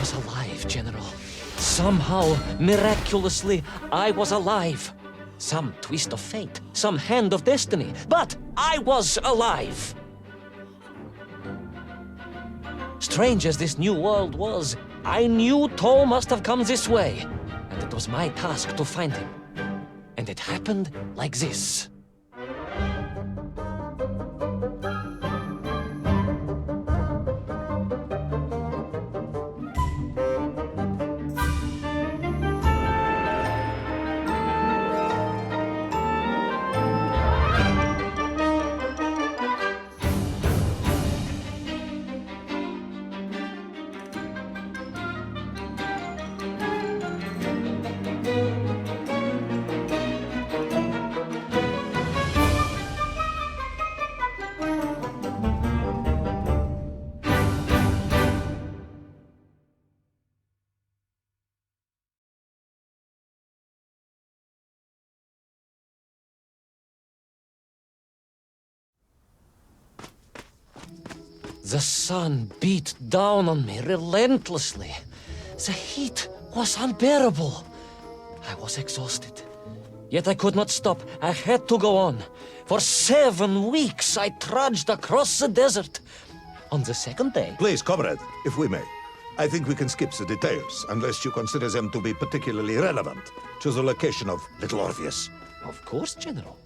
was alive, General. Somehow, miraculously, I was alive. Some twist of fate, some hand of destiny, but I was alive. Strange as this new world was, I knew Toll must have come this way, and it was my task to find him. And it happened like this. The sun beat down on me relentlessly. The heat was unbearable. I was exhausted. Yet I could not stop. I had to go on. For 7 weeks I trudged across the desert. On the second day... Please, comrade, if we may. I think we can skip the details, unless you consider them to be particularly relevant to the location of Little Orpheus. Of course, General.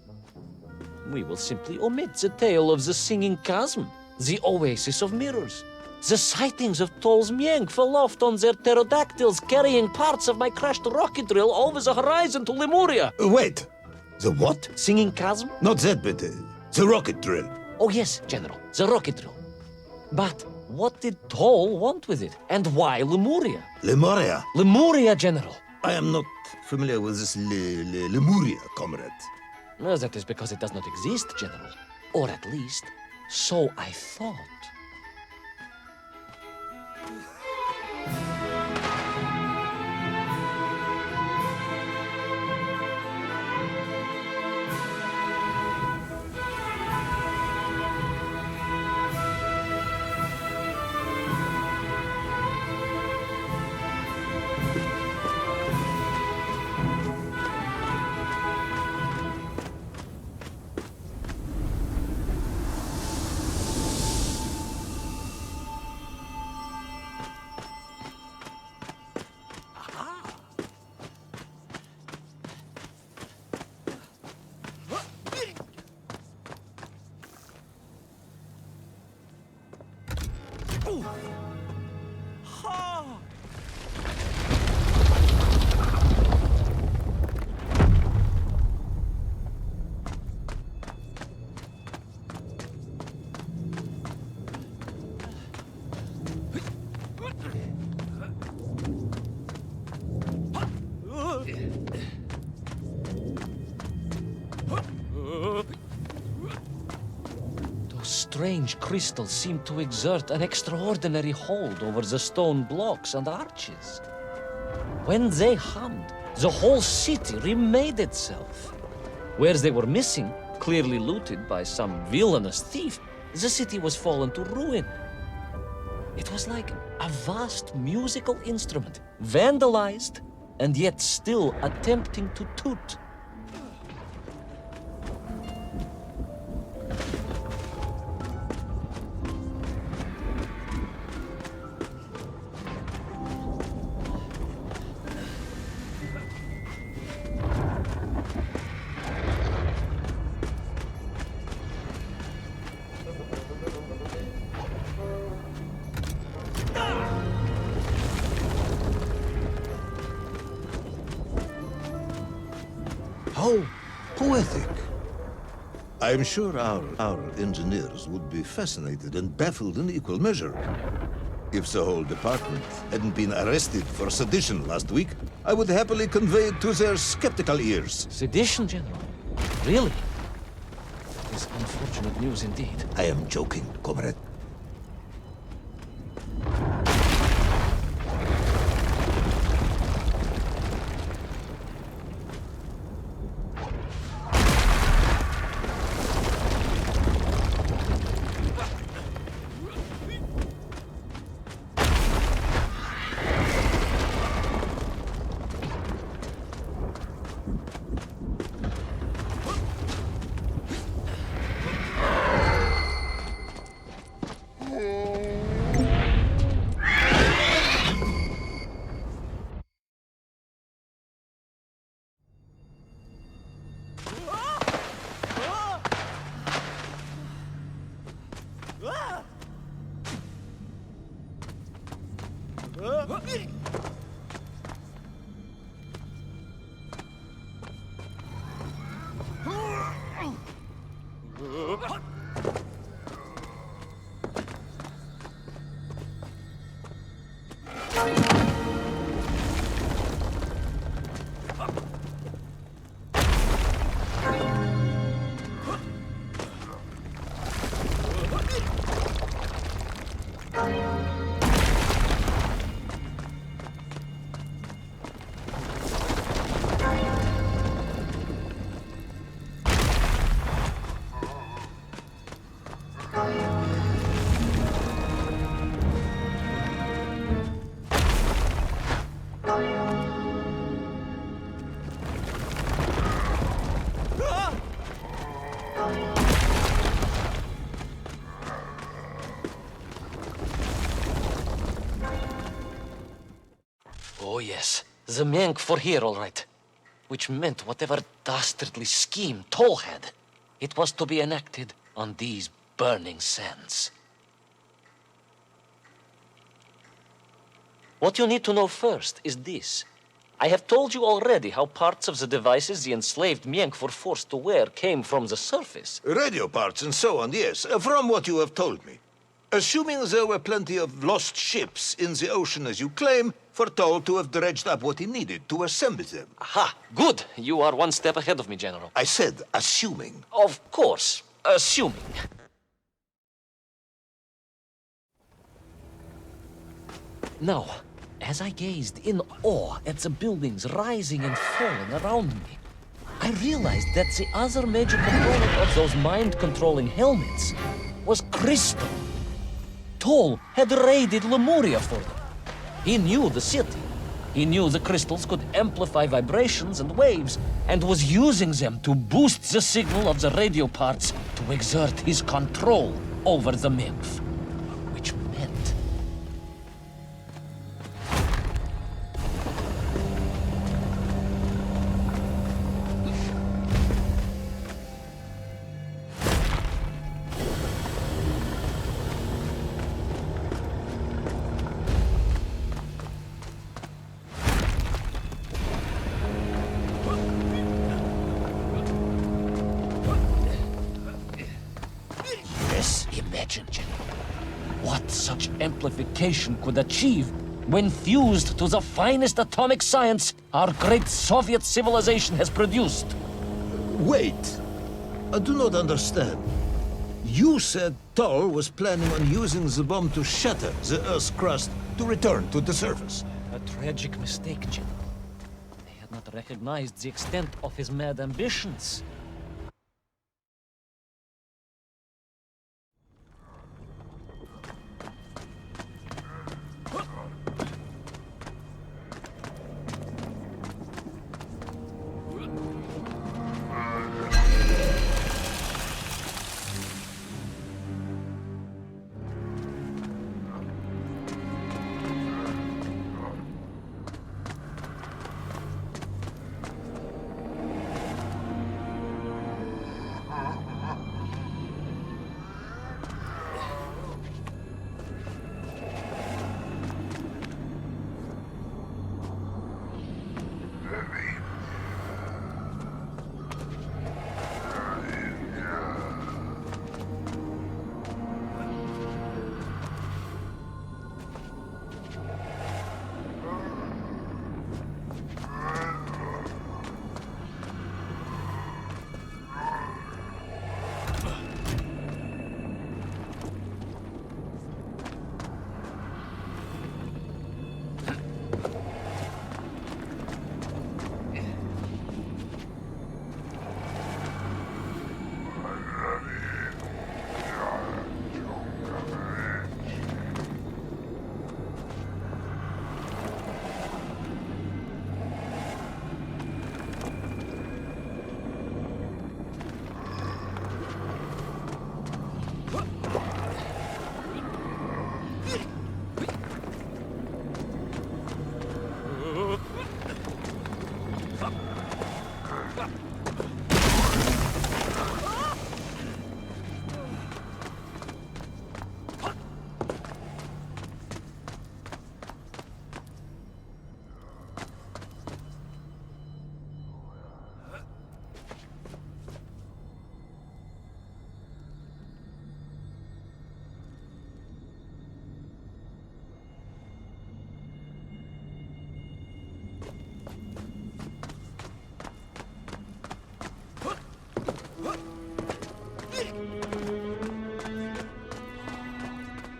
We will simply omit the tale of the singing chasm, the oasis of mirrors, the sightings of Toll's Mienk aloft on their pterodactyls carrying parts of my crashed rocket drill over the horizon to Lemuria. Wait! The what? Singing chasm? Not that bit, the rocket drill. Oh yes, General, the rocket drill. But what did Toll want with it? And why Lemuria? Lemuria? Lemuria, General. I am not familiar with this Lemuria, comrade. Well, that is because it does not exist, General. Or at least, so I thought. Strange crystals seemed to exert an extraordinary hold over the stone blocks and arches. When they hummed, the whole city remade itself. Where they were missing, clearly looted by some villainous thief, the city was fallen to ruin. It was like a vast musical instrument, vandalized, and yet still attempting to toot. How poetic. I'm sure our engineers would be fascinated and baffled in equal measure. If the whole department hadn't been arrested for sedition last week, I would happily convey it to their skeptical ears. Sedition, General? Really? That is unfortunate news indeed. I am joking, comrade. Oh, yes. The Mank were here, all right. Which meant whatever dastardly scheme Toll had, it was to be enacted on these burning sands. What you need to know first is this. I have told you already how parts of the devices the enslaved Mienk were forced to wear came from the surface. Radio parts and so on, yes, from what you have told me. Assuming there were plenty of lost ships in the ocean as you claim, for Toll to have dredged up what he needed to assemble them. Aha, good. You are one step ahead of me, General. I said assuming. Of course, assuming. Now, as I gazed in awe at the buildings rising and falling around me, I realized that the other major component of those mind-controlling helmets was crystal. Toll had raided Lemuria for them. He knew the city. He knew the crystals could amplify vibrations and waves, and was using them to boost the signal of the radio parts to exert his control over the nymph. Which meant... Imagine, General, what such amplification could achieve when fused to the finest atomic science our great Soviet civilization has produced. Wait. I do not understand. You said Toll was planning on using the bomb to shatter the Earth's crust to return to the surface. A tragic mistake, General. They had not recognized the extent of his mad ambitions.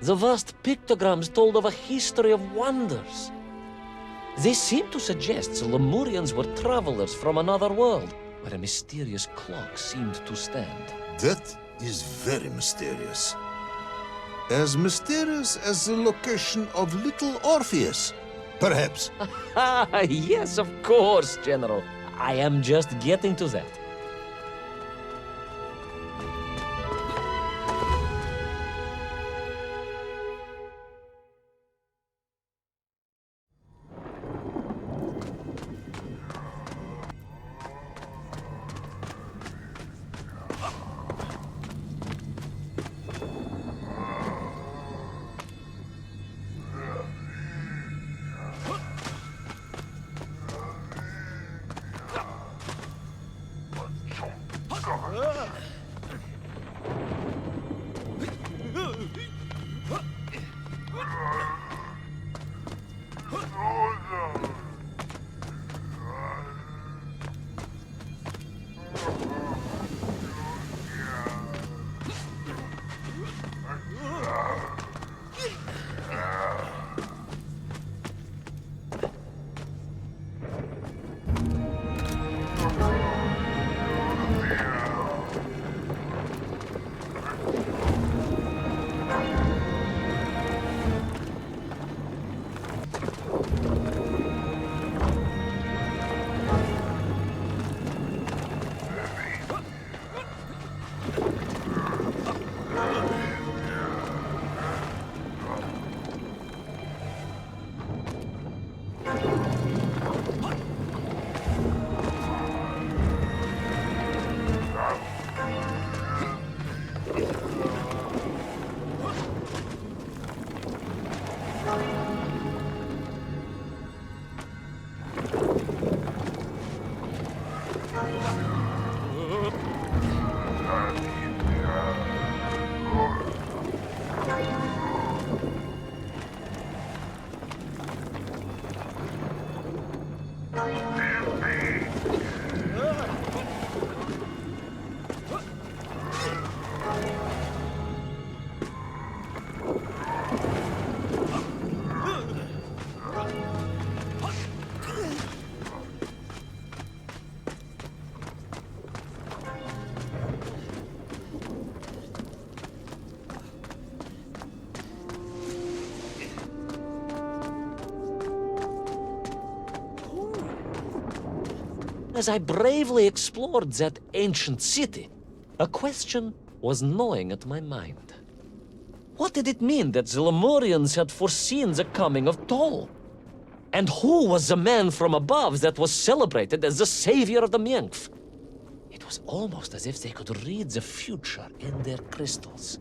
The vast pictograms told of a history of wonders. They seem to suggest the Lemurians were travelers from another world, where a mysterious clock seemed to stand. That is very mysterious. As mysterious as the location of little Orpheus, perhaps. Ah, yes, of course, General. I am just getting to that. As I bravely explored that ancient city, a question was gnawing at my mind. What did it mean that the Lemurians had foreseen the coming of Tol? And who was the man from above that was celebrated as the savior of the Mength? It was almost as if they could read the future in their crystals.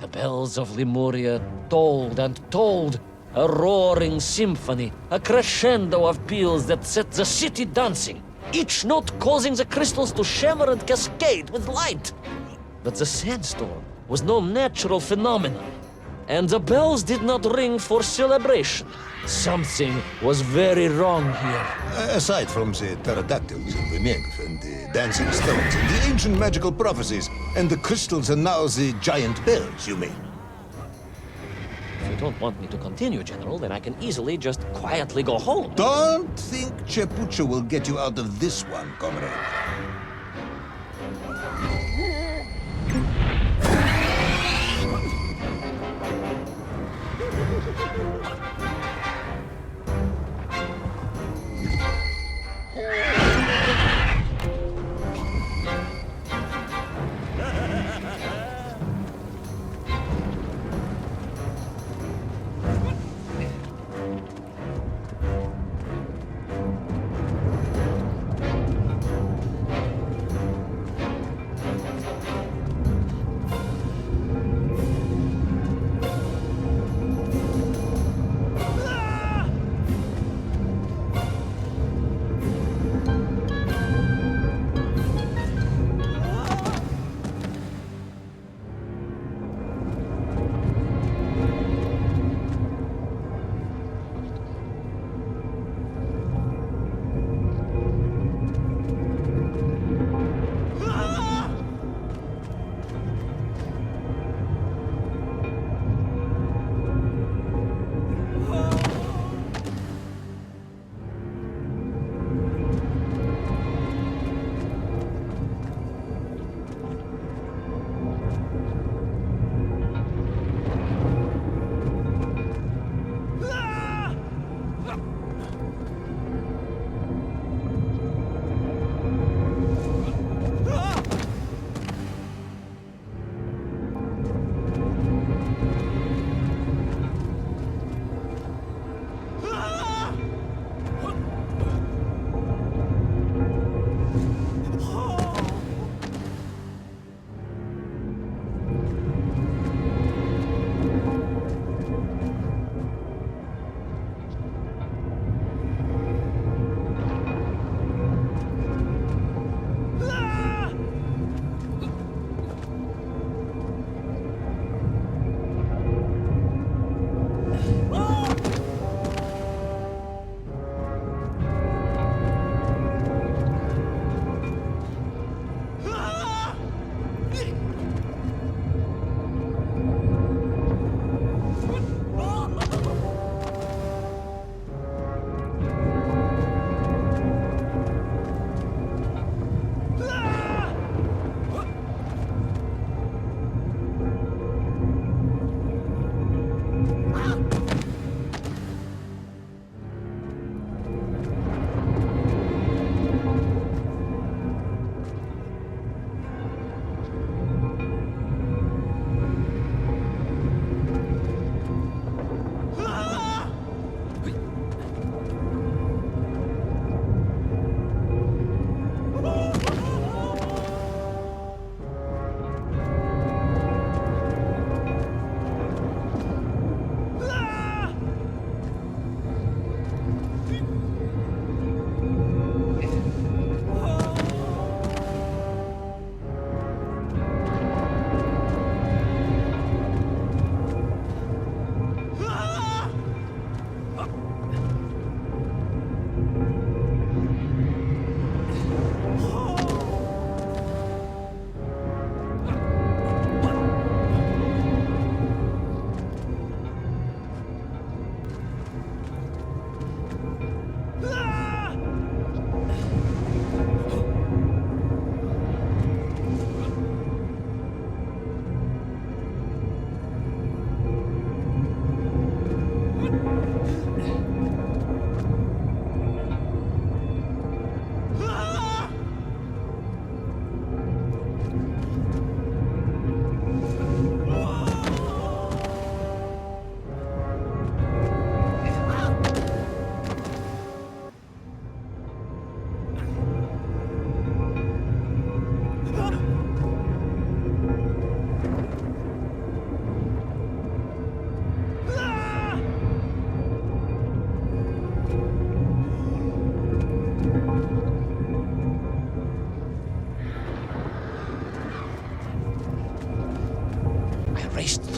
The bells of Lemuria tolled and tolled, a roaring symphony, a crescendo of peals that set the city dancing, each note causing the crystals to shimmer and cascade with light. But the sandstorm was no natural phenomenon, and the bells did not ring for celebration. Something was very wrong here. Aside from the pterodactyls and the Mength and the dancing stones and the ancient magical prophecies and the crystals and now the giant bells, you mean? If you don't want me to continue, General, then I can easily just quietly go home. Don't think Chepucha will get you out of this one, comrade.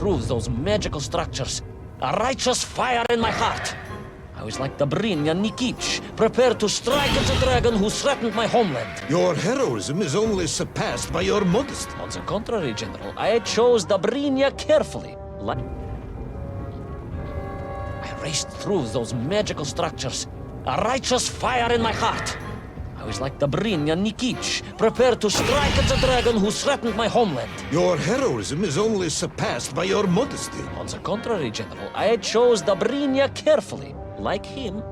through those magical structures, a righteous fire in my heart. I was like the Brinya Nikic, prepared to strike at the dragon who threatened my homeland. Your heroism is only surpassed by your modesty. On the contrary, General, I chose the Brinya carefully. I raced through those magical structures, a righteous fire in my heart. I was like the Brinya Nikic, prepared to strike at the dragon who threatened my homeland. Your heroism is only surpassed by your modesty. On the contrary, General, I chose the Brinya carefully. Like him,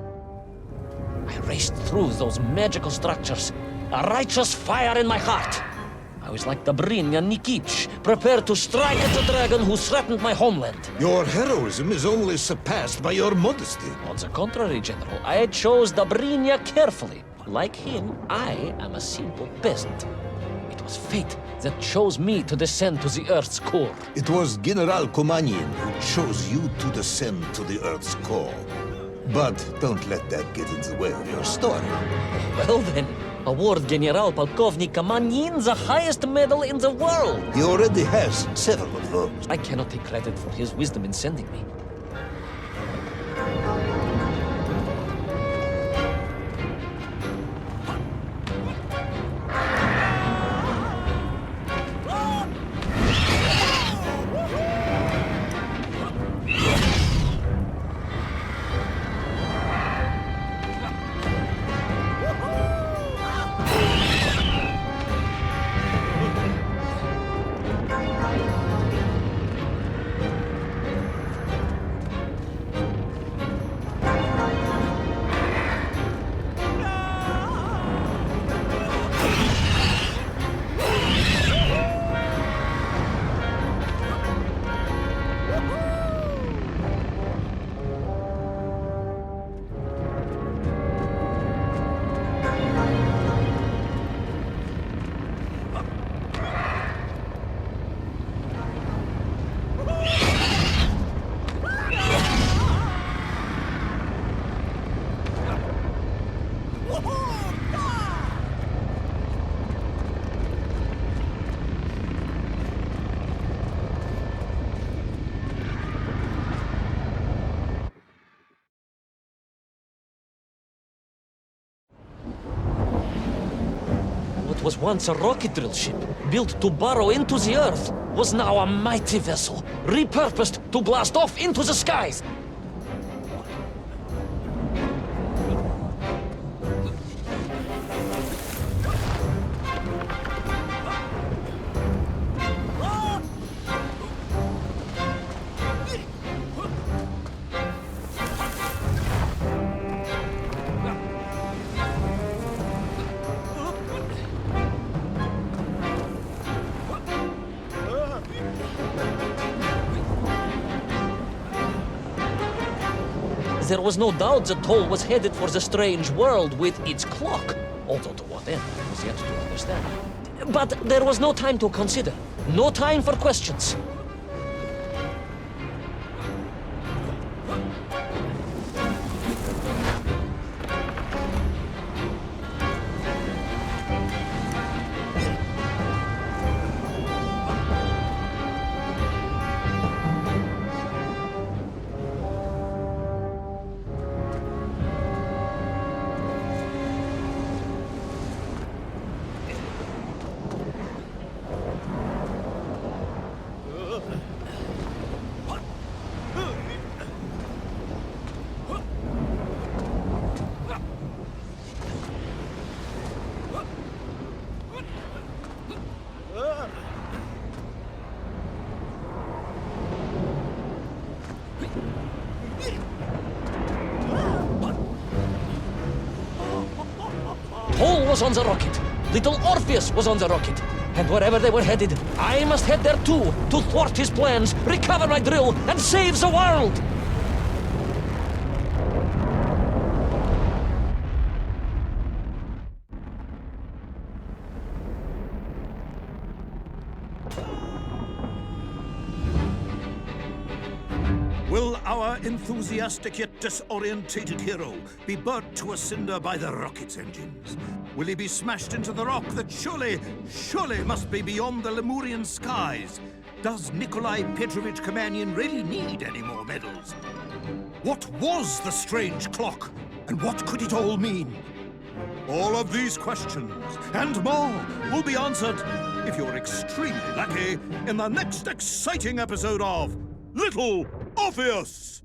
I raced through those magical structures, a righteous fire in my heart. I was like the Brinya Nikic, prepared to strike at the dragon who threatened my homeland. Your heroism is only surpassed by your modesty. On the contrary, General, I chose the Brinya carefully. Like him, I am a simple peasant. It was fate that chose me to descend to the Earth's core. It was General Komanin who chose you to descend to the Earth's core. But don't let that get in the way of your story. Well then, award General Polkovnik Kamanin the highest medal in the world. He already has several of those. I cannot take credit for his wisdom in sending me. Was once a rocket drill ship, built to burrow into the Earth, was now a mighty vessel, repurposed to blast off into the skies. There was no doubt the toll was headed for the strange world with its clock, although to what end was yet to understand. But there was no time to consider, no time for questions. Paul was on the rocket. Little Orpheus was on the rocket. And wherever they were headed, I must head there too, to thwart his plans, recover my drill, and save the world! Will our enthusiastic yet disorientated hero be burnt to a cinder by the rocket's engines? Will he be smashed into the rock that surely must be beyond the Lemurian skies? Does Nikolai Petrovich Kamenyan really need any more medals? What was the strange clock, and what could it all mean? All of these questions and more will be answered, if you're extremely lucky, in the next exciting episode of Little Orpheus!